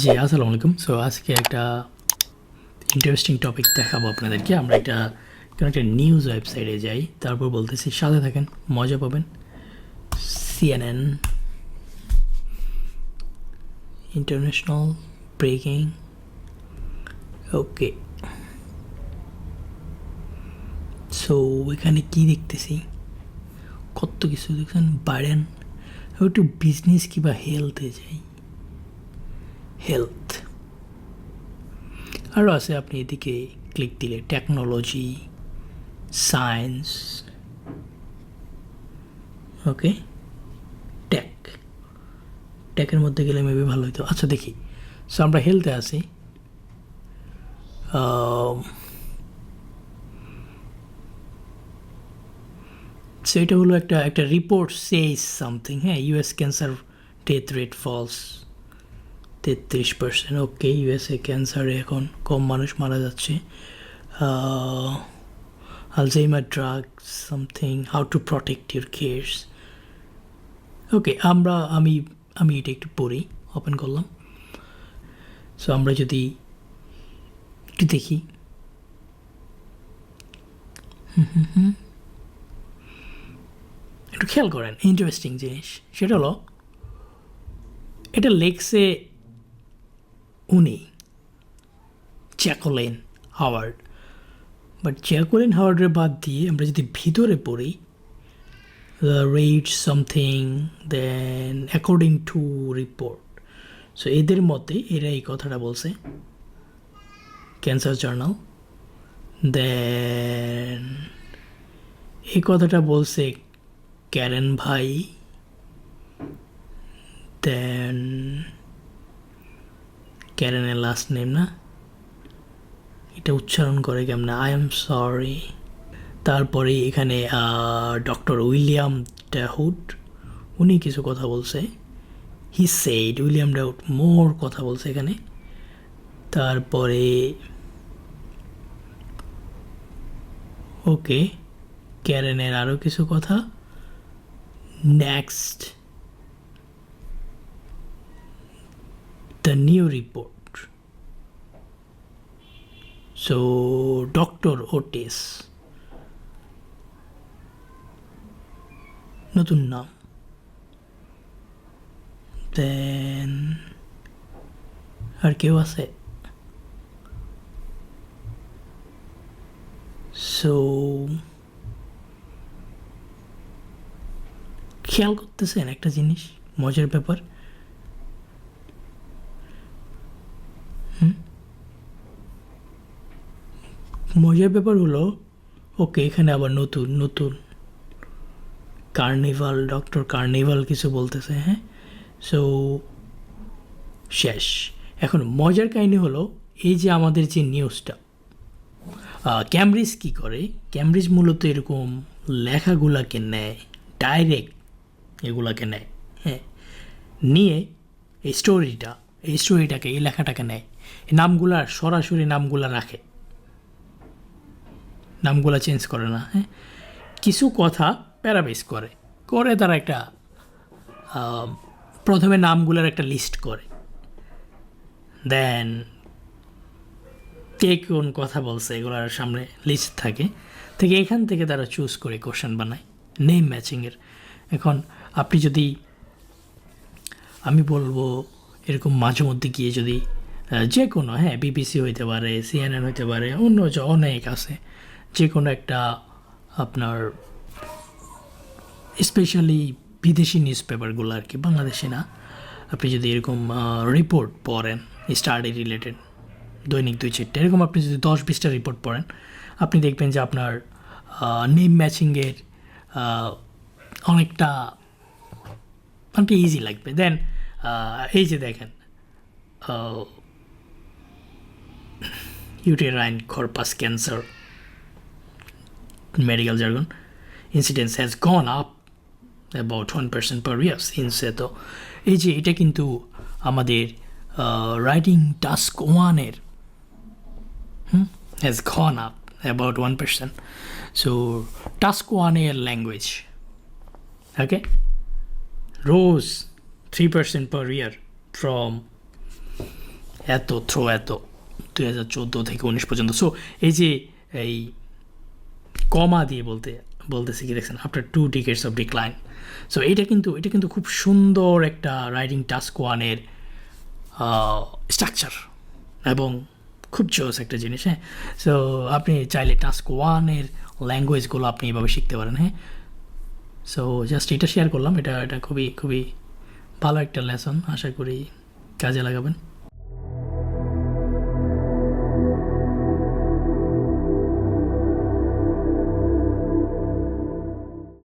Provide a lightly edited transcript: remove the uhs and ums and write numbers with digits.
জি আসসালামু আলাইকুম। সো আজকে একটা ইন্টারেস্টিং টপিক দেখাবো আপনাদেরকে। আমরা কোনো একটা নিউজ ওয়েবসাইটে যাই, তারপর বলতেছি সাথে থাকেন, মজা পাবেন। CNN international breaking. Okay, so এখানে কি দেখতেছি, কত কিছু দেখছেন। বাইডেন একটু বিজনেস কিংবা হেলথে যাই। হেলথ আরও আছে, আপনি এদিকে ক্লিক দিলে টেকনোলজি, সায়েন্স, ওকে, টেকের মধ্যে গেলে মেবি ভালো হতো। আচ্ছা দেখি, সো আমরা হেলথে আছি। সো এটা হলো একটা রিপোর্ট সেজ সামথিং, হ্যাঁ, US cancer death rate falls 33%। Okay, USA ক্যান্সারে এখন কম মানুষ মারা যাচ্ছে। Alzheimer drug something, how to protect your cares. Okay, আমি এটা একটু পড়ি, ওপেন করলাম। সো আমরা যদি একটু দেখি, একটু খেয়াল করেন ইন্টারেস্টিং জিনিস, সেটা হলো এটা লেখছে উনি জ্যাকোলিন হাওয়ার্ড, বাট জ্যাকোলিন হাওয়ার্ডের বাদ দিয়ে আমরা যদি ভিতরে পড়ি, rate something, then according to report. So এদের মতে এরা এই কথাটা বলছে, ক্যান্সার জার্নাল। দেন এই কথাটা বলছে ক্যারেন ভাই। দেন ক্যারেনের লাস্ট নেম না, এটা উচ্চারণ করে কেমন, আই এম সরি। তারপরে এখানে ডক্টর উইলিয়াম ডাহুড, উনি কিছু কথা বলছে। হি সেইড, উইলিয়াম ডাহুড মোর কথা বলছে এখানে। তারপরে ওকে, ক্যারেনের আরও কিছু কথা। Next, the new report. So doctor Otis, নতুন নাম। দেন আর কেউ আছে? সো খেয়াল করতেছেন একটা জিনিস, মজার ব্যাপার, মজার ব্যাপার হলো, ওকে, এখানে আবার নতুন নতুন কার্নিভাল, ডক্টর কার্নিভাল কিছু বলতেছে, হ্যাঁ। সো শেষ। এখন মজার কাহিনী হলো, এই যে আমাদের যে নিউজটা, ক্যামব্রিজ কি করে, ক্যামব্রিজ মূলত এরকম লেখাগুলাকে নেয়, ডাইরেক্ট এগুলাকে নেয়, হ্যাঁ, নিয়ে এই স্টোরিটাকে, এই লেখাটাকে নেয়, এই নামগুলার সরাসরি নামগুলা রাখে, নামগুলা চেঞ্জ করে না, হ্যাঁ। কিছু কথা প্যারাবেস করে করে তারা একটা প্রথমে নামগুলোর একটা লিস্ট করে, দেন কে কোন কথা বলছে এগুলোর সামনে লিস্ট থাকে, থেকে এখান থেকে তারা চুজ করে কোশ্চেন বানায় নেম ম্যাচিংয়ের। এখন আপনি যদি, আমি বলবো এরকম মাঝে মধ্যে গিয়ে যদি যে কোনো, হ্যাঁ, বিবিসি হইতে পারে, CNN হইতে পারে, অন্য অনেক আছে, যে কোনো একটা আপনার স্পেশালি বিদেশি নিউজ পেপারগুলো আর কি, বাংলাদেশে না, আপনি যদি এরকম রিপোর্ট পড়েন স্টাডি রিলেটেড, দৈনিক 2-4টা এরকম আপনি যদি 10-20টা রিপোর্ট পড়েন, আপনি দেখবেন যে আপনার নেম ম্যাচিংয়ের অনেকটা ইজি লাগবে। দেন এই যে দেখেন, uterine corpus cancer, medical jargon, incidence has gone up about 1% per year since, তো এই যে এটা কিন্তু আমাদের রাইটিং টাস্ক 1-এর has gone up about 1%. So task 1-এর language, okay, rose 3% per year from এত থ্রো এত 2014 থেকে 19 পর্যন্ত। সো এই যে এই কমা দিয়ে বলতেছে কি দেখছেন, after 2 decades of decline. So এটা কিন্তু খুব সুন্দর একটা রাইটিং টাস্ক ওয়ানের স্ট্রাকচার এবং খুব জোস একটা জিনিস। হ্যাঁ, সো আপনি চাইলে টাস্ক ওয়ানের ল্যাঙ্গুয়েজগুলো আপনি এভাবে শিখতে পারেন। হ্যাঁ, সো জাস্ট এটা শেয়ার করলাম, এটা খুবই খুবই ভালো একটা লেসন, আশা করি কাজে লাগাবেন।